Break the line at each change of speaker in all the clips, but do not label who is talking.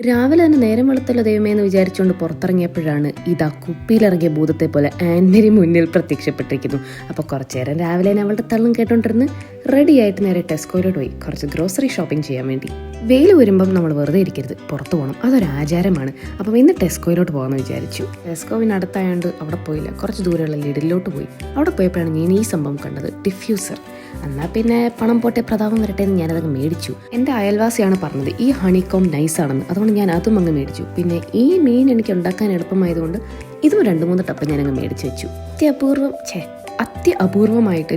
രാവിലെ തന്നെ നേരം വെളുത്തല്ലോ ദൈവമേ എന്ന് വിചാരിച്ചുകൊണ്ട് പുറത്തിറങ്ങിയപ്പോഴാണ് ഇതാ കുപ്പിയിലിറങ്ങിയ ഭൂതത്തെ പോലെ ആൻമരി മുന്നിൽ പ്രത്യക്ഷപ്പെട്ടിരിക്കുന്നു. അപ്പോൾ കുറച്ചു നേരം രാവിലെ അവളുടെ തള്ളും കേട്ടോണ്ടിരുന്ന് റെഡിയായിട്ട് നേരെ ടെസ്കോയിലോട്ട് പോയി കുറച്ച് ഗ്രോസറി ഷോപ്പിംഗ് ചെയ്യാൻ വേണ്ടി. വെയിൽ വരുമ്പം നമ്മൾ വെറുതെ ഇരിക്കരുത്, പുറത്ത് പോകണം, അതൊരു ആചാരമാണ്. അപ്പം ഇന്ന് ടെസ്കോയിലോട്ട് പോകാമെന്ന് വിചാരിച്ചു. ടെസ്കോവിന് അടുത്തായതുകൊണ്ട് അവിടെ പോയില്ല, കുറച്ച് ദൂരെയുള്ള ലിഡിലോട്ട് പോയി. അവിടെ പോയപ്പോഴാണ് ഞാൻ ഈ സംഭവം കണ്ടത്, ഡിഫ്യൂസർ. എന്നാൽ പിന്നെ പണം പോട്ടെ പ്രതാപം വരട്ടെ എന്ന് ഞാനതങ്ങ് മേടിച്ചു. എൻ്റെ അയൽവാസിയാണ് പറഞ്ഞത് ഈ ഹണികോം നൈസാണെന്ന്, അതുകൊണ്ട് ഞാൻ അതും അങ്ങ് മേടിച്ചു. പിന്നെ ഈ മീൻ എനിക്ക് ഉണ്ടാക്കാൻ എളുപ്പമായതുകൊണ്ട് ഇതും 2-3 ടപ്പ് ഞാനങ്ങ് മേടിച്ച് വെച്ചു. അത്യപൂർവമായിട്ട്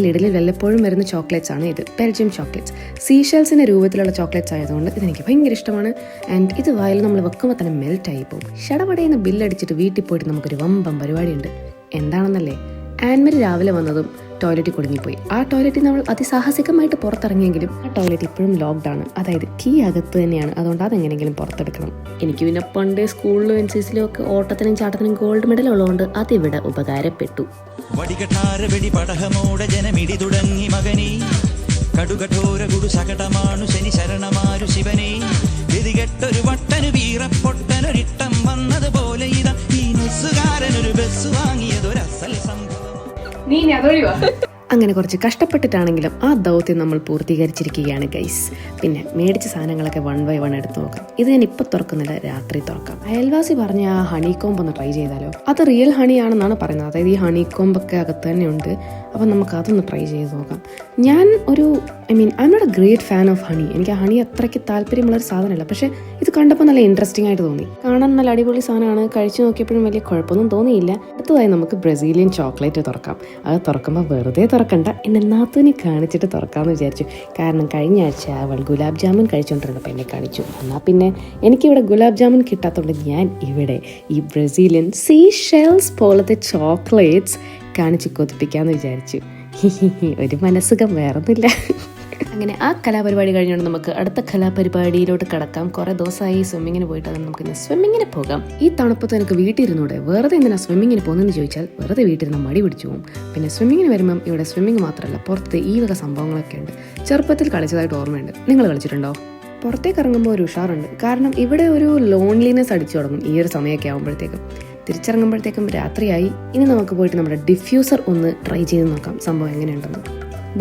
ലിഡിലിൽ വല്ലപ്പോഴും വരുന്ന ചോക്ലേറ്റ്സ് ആണ് ഇത്, ബെൽജിയം ചോക്ലേറ്റ്സ്. സീഷെൽസിൻ്റെ രൂപത്തിലുള്ള ചോക്ലേറ്റ്സ് ആയതുകൊണ്ട് ഇതെനിക്ക് ഭയങ്കര ഇഷ്ടമാണ്. ആൻഡ് ഇത് വായിൽ നമ്മൾ വെക്കുമ്പോൾ തന്നെ മെൽറ്റായി പോകും. ഷടപടയെന്ന് ബില്ലടിച്ചിട്ട് വീട്ടിൽ പോയിട്ട് നമുക്കൊരു വമ്പം പരിപാടിയുണ്ട്. എന്താണെന്നല്ലേ, ആൻമരി രാവിലെ വന്നതും ടോയ്ലറ്റിൽ കുടുങ്ങിപ്പോയി. ആ ടോയ്ലറ്റിൽ നമ്മൾ അതിസാഹസികമായിട്ട് പുറത്തിറങ്ങിയെങ്കിലും ആ ടോയ്ലറ്റ് ഇപ്പോഴും ലോക്ക്ഡൗൺ, അതായത് കീ അകത്ത് തന്നെയാണ്. അതുകൊണ്ട് അതെങ്ങനെയെങ്കിലും പുറത്തെടുക്കണം. എനിക്ക് പിന്നെ പണ്ടേ സ്കൂളിലും NCCയിലും ഒക്കെ ഓട്ടത്തിനും ചാട്ടത്തിനും ഗോൾഡ് മെഡൽ ഉള്ളതുകൊണ്ട് അതിവിടെ ഉപകാരപ്പെട്ടു. അങ്ങനെ കുറച്ച് കഷ്ടപ്പെട്ടിട്ടാണെങ്കിലും ആ ദൗത്യം നമ്മൾ പൂർത്തീകരിച്ചിരിക്കുകയാണ് ഗൈസ്. പിന്നെ മേടിച്ച സാധനങ്ങളൊക്കെ 1 by 1 എടുത്ത് നോക്കാം. ഇത് ഞാൻ ഇപ്പം തുറക്കുന്നില്ല, രാത്രി തുറക്കാം. അയൽവാസി പറഞ്ഞ ആ ഹണി കോംബ് ഒന്ന് ട്രൈ ചെയ്താലോ? അത് റിയൽ ഹണി ആണെന്നാണ് പറയുന്നത്, അതായത് ഈ ഹണി കോംബൊക്കെ അകത്ത് തന്നെ ഉണ്ട്. അപ്പം നമുക്ക് അതൊന്ന് ട്രൈ ചെയ്ത് നോക്കാം. ഞാൻ I am not a great fan of honey. എനിക്ക് ആ ഹണി അത്രയ്ക്ക് താല്പര്യമുള്ളൊരു സാധനമല്ല. പക്ഷേ ഇത് കണ്ടപ്പോൾ നല്ല ഇൻട്രസ്റ്റിംഗ് ആയിട്ട് തോന്നി. കാണാൻ നല്ല അടിപൊളി സാധനമാണ്. കഴിച്ചു നോക്കിയപ്പോഴും വലിയ കുഴപ്പമൊന്നും തോന്നിയില്ല. അടുത്തതായി നമുക്ക് ബ്രസീലിയൻ ചോക്ലേറ്റ് തുറക്കാം. അത് തുറക്കുമ്പോൾ വെറുതെ തുറക്കണ്ട, എന്നെ നാത്തൂനെ കാണിച്ചിട്ട് തുറക്കാമെന്ന് വിചാരിച്ചു. കാരണം കഴിഞ്ഞ ആഴ്ച അവൾ ഗുലാബ് ജാമുൻ കഴിച്ചുകൊണ്ടിരുന്നപ്പോൾ എന്നെ കാണിച്ചു. എന്നാൽ പിന്നെ എനിക്കിവിടെ ഗുലാബ് ജാമുൻ കിട്ടാത്തതുകൊണ്ട് ഞാൻ ഇവിടെ ഈ ബ്രസീലിയൻ സീഷെൽസ് പോലത്തെ ചോക്ലേറ്റ്സ് കാണിച്ച് കൊതിപ്പിക്കാമെന്ന് വിചാരിച്ചു. ഒരു മനസ്സുഖം വേറൊന്നുമില്ല. അങ്ങനെ ആ കലാപരിപാടി കഴിഞ്ഞുകൊണ്ട് നമുക്ക് അടുത്ത കലാപരിപാടിയിലോട്ട് കിടക്കാം. കുറേ ദിവസമായി സ്വിമ്മിങ്ങിന് പോയിട്ട്, അത് നമുക്കിന്ന് സ്വിമ്മിങ്ങിന് പോകാം. ഈ തണുപ്പത്ത് എനിക്ക് വീട്ടിലിരുന്നൂടെ? വെറുതെ എന്തിനാ സ്വിമ്മിങ്ങിന് പോകുന്നതെന്ന് ചോദിച്ചാൽ വെറുതെ വീട്ടിലിരുന്ന് മടി പിടിച്ചു പോകും. പിന്നെ സ്വിമ്മിങ്ങിന് വരുമ്പം ഇവിടെ സ്വിമ്മിങ് മാത്രമല്ല, പുറത്ത് ഈ വക സംഭവങ്ങളൊക്കെ ഉണ്ട്. ചെറുപ്പത്തിൽ കളിച്ചതായിട്ട് ഓർമ്മയുണ്ട്. നിങ്ങൾ കളിച്ചിട്ടുണ്ടോ? പുറത്തേക്ക് ഇറങ്ങുമ്പോൾ ഒരു ഉഷാറുണ്ട്. കാരണം ഇവിടെ ഒരു ലോൺലിനെസ് അടിച്ചു തുടങ്ങും ഈ ഒരു സമയമൊക്കെ ആകുമ്പോഴത്തേക്കും. തിരിച്ചിറങ്ങുമ്പോഴത്തേക്കും രാത്രിയായി. ഇനി നമുക്ക് പോയിട്ട് നമ്മുടെ ഡിഫ്യൂസർ ഒന്ന് ട്രൈ ചെയ്ത് നോക്കാം, സംഭവം എങ്ങനെയുണ്ടെന്ന്.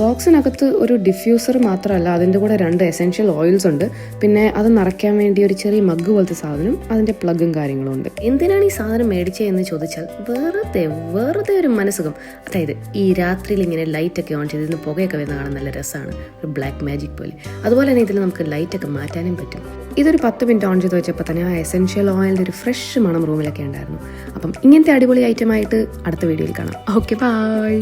ബോക്സിനകത്ത് ഒരു ഡിഫ്യൂസർ മാത്രമല്ല, അതിൻ്റെ കൂടെ 2 എസെൻഷ്യൽ ഓയിൽസ് ഉണ്ട്. പിന്നെ അത് നിറയ്ക്കാൻ വേണ്ടി ഒരു ചെറിയ മഗ് പോലത്തെ സാധനം, അതിൻ്റെ പ്ലഗും കാര്യങ്ങളും ഉണ്ട്. എന്തിനാണ് ഈ സാധനം മേടിച്ചത് എന്ന് ചോദിച്ചാൽ വെറുതെ ഒരു മനസ്സുഖം. അതായത് ഈ രാത്രിയിൽ ഇങ്ങനെ ലൈറ്റൊക്കെ ഓൺ ചെയ്ത് പുകയൊക്കെ വരുന്ന കാണാൻ നല്ല രസമാണ്, ഒരു ബ്ലാക്ക് മാജിക് പോലെ. അതുപോലെ തന്നെ ഇതിൽ നമുക്ക് ലൈറ്റൊക്കെ മാറ്റാനും പറ്റും. ഇതൊരു 10 മിനിറ്റ് ഓൺ ചെയ്ത് വെച്ചപ്പോൾ തന്നെ ആ എസെൻഷ്യൽ ഓയിലിൻ്റെ ഒരു ഫ്രഷ് മണം റൂമിലൊക്കെ ഉണ്ടായിരുന്നു. അപ്പം ഇങ്ങനത്തെ അടിപൊളി ഐറ്റമായിട്ട് അടുത്ത വീഡിയോയിൽ കാണാം. Okay, by.